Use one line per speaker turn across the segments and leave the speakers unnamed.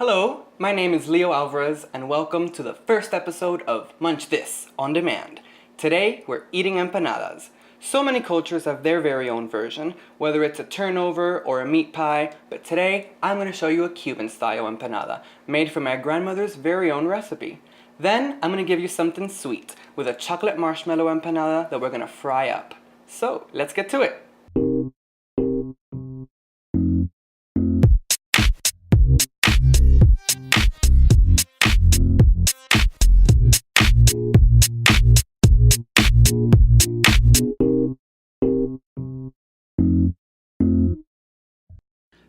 Hello, my name is Leo Alvarez and welcome to the first episode of Munch This on demand. Today we're eating empanadas. So many cultures have their very own version, whether it's a turnover or a meat pie, but today I'm going to show you a Cuban style empanada made from my grandmother's very own recipe. Then I'm going to give you something sweet with a chocolate marshmallow empanada that we're going to fry up. So let's get to it.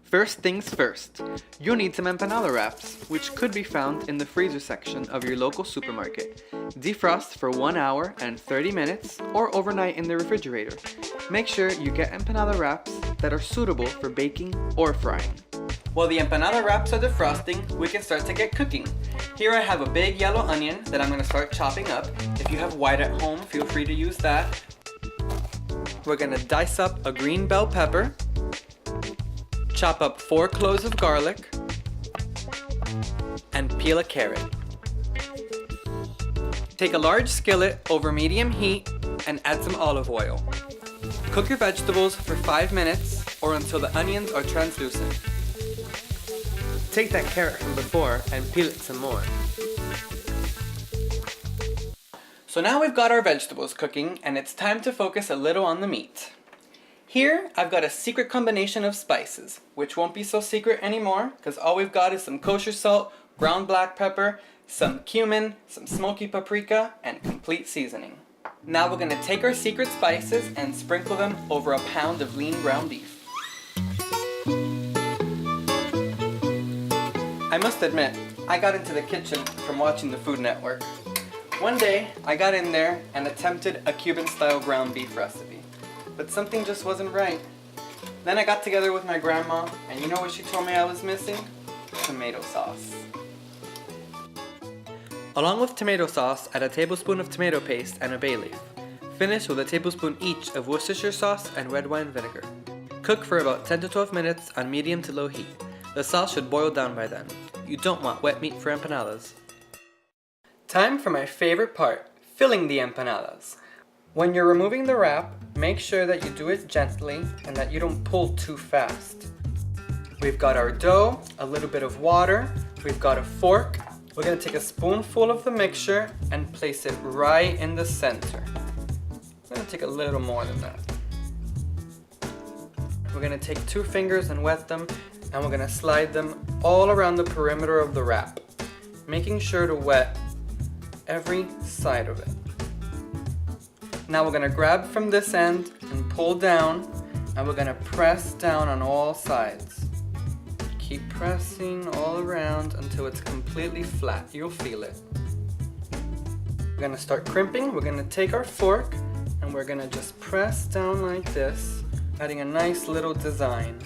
First things first, you'll need some empanada wraps, which could be found in the freezer section of your local supermarket. Defrost for 1 hour and 30 minutes or overnight in the refrigerator. Make sure you get empanada wraps that are suitable for baking or frying. While the empanada wraps are defrosting, we can start to get cooking. Here I have a big yellow onion that I'm going to start chopping up. If you have white at home, feel free to use that. We're going to dice up a green bell pepper. Chop up 4 cloves of garlic and peel a carrot. Take a large skillet over medium heat and add some olive oil. Cook your vegetables for 5 minutes or until the onions are translucent. Take that carrot from before and peel it some more. So now we've got our vegetables cooking and it's time to focus a little on the meat. Here, I've got a secret combination of spices, which won't be so secret anymore, because all we've got is some kosher salt, ground black pepper, some cumin, some smoky paprika, and complete seasoning. Now we're going to take our secret spices and sprinkle them over a pound of lean ground beef. I must admit, I got into the kitchen from watching the Food Network. One day, I got in there and attempted a Cuban-style ground beef recipe. But something just wasn't right. Then I got together with my grandma, and you know what she told me I was missing? Tomato sauce. Along with tomato sauce, add a tablespoon of tomato paste and a bay leaf. Finish with a tablespoon each of Worcestershire sauce and red wine vinegar. Cook for about 10 to 12 minutes on medium to low heat. The sauce should boil down by then. You don't want wet meat for empanadas. Time for my favorite part, filling the empanadas. When you're removing the wrap, make sure that you do it gently and that you don't pull too fast. We've got our dough, a little bit of water, we've got a fork. We're going to take a spoonful of the mixture and place it right in the center. I'm going to take a little more than that. We're going to take 2 fingers and wet them, and we're going to slide them all around the perimeter of the wrap, making sure to wet every side of it. Now we're going to grab from this end and pull down, and we're going to press down on all sides. Keep pressing all around until it's completely flat. You'll feel it. We're going to start crimping. We're going to take our fork and we're going to just press down like this, adding a nice little design.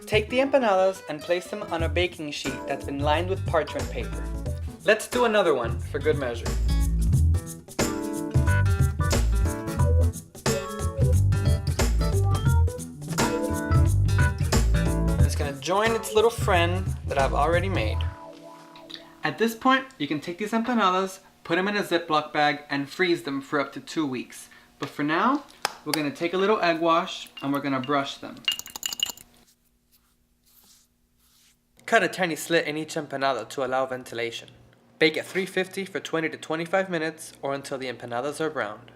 Take the empanadas and place them on a baking sheet that's been lined with parchment paper. Let's do another one for good measure. Join its little friend that I've already made. At this point, you can take these empanadas, put them in a Ziploc bag, and freeze them for up to 2 weeks. But for now, we're going to take a little egg wash and we're going to brush them. Cut a tiny slit in each empanada to allow ventilation. Bake at 350 for 20 to 25 minutes or until the empanadas are browned.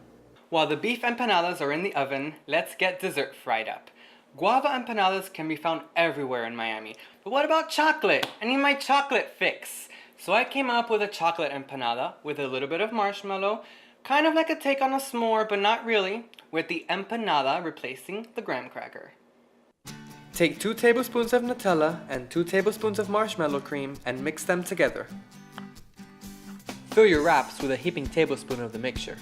While the beef empanadas are in the oven, let's get dessert fried up. Guava empanadas can be found everywhere in Miami. But what about chocolate? I need my chocolate fix. So I came up with a chocolate empanada with a little bit of marshmallow, kind of like a take on a s'more, but not really, with the empanada replacing the graham cracker. Take 2 tablespoons of Nutella and 2 tablespoons of marshmallow cream and mix them together. Fill your wraps with a heaping tablespoon of the mixture.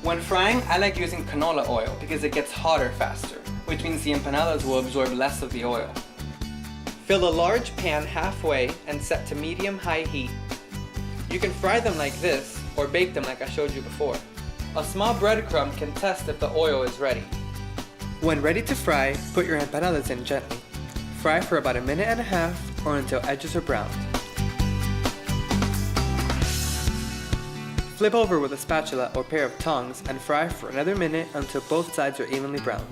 When frying, I like using canola oil because it gets hotter faster, which means the empanadas will absorb less of the oil. Fill a large pan halfway and set to medium-high heat. You can fry them like this or bake them like I showed you before. A small breadcrumb can test if the oil is ready. When ready to fry, put your empanadas in gently. Fry for about 1.5 minutes or until edges are browned. Flip over with a spatula or pair of tongs and fry for another minute until both sides are evenly browned.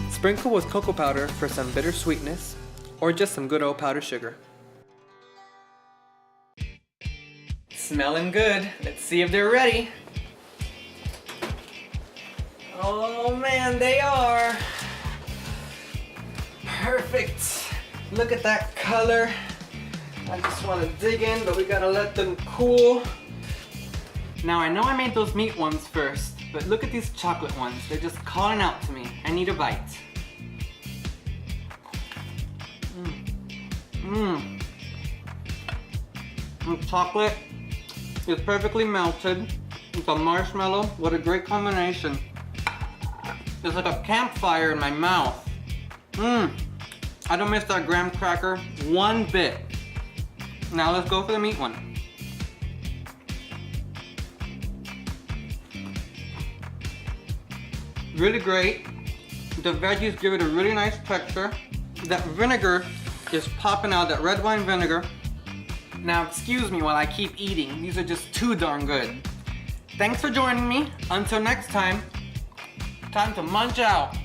Sprinkle with cocoa powder for some bitter sweetness, or just some good old powdered sugar. Smelling good. Let's see if they're ready. Oh man, they are. Perfect. Look at that color. I just want to dig in, but we gotta let them cool. Now I know I made those meat ones first, but look at these chocolate ones. They're just calling out to me. I need a bite. The chocolate is perfectly melted. It's a marshmallow. What a great combination. It's like a campfire in my mouth. I don't miss that graham cracker one bit. Now let's go for the meat one. Really great. The veggies give it a really nice texture. That vinegar is popping out, that red wine vinegar. Now excuse me while I keep eating. These are just too darn good. Thanks for joining me. Until next time, time to munch out.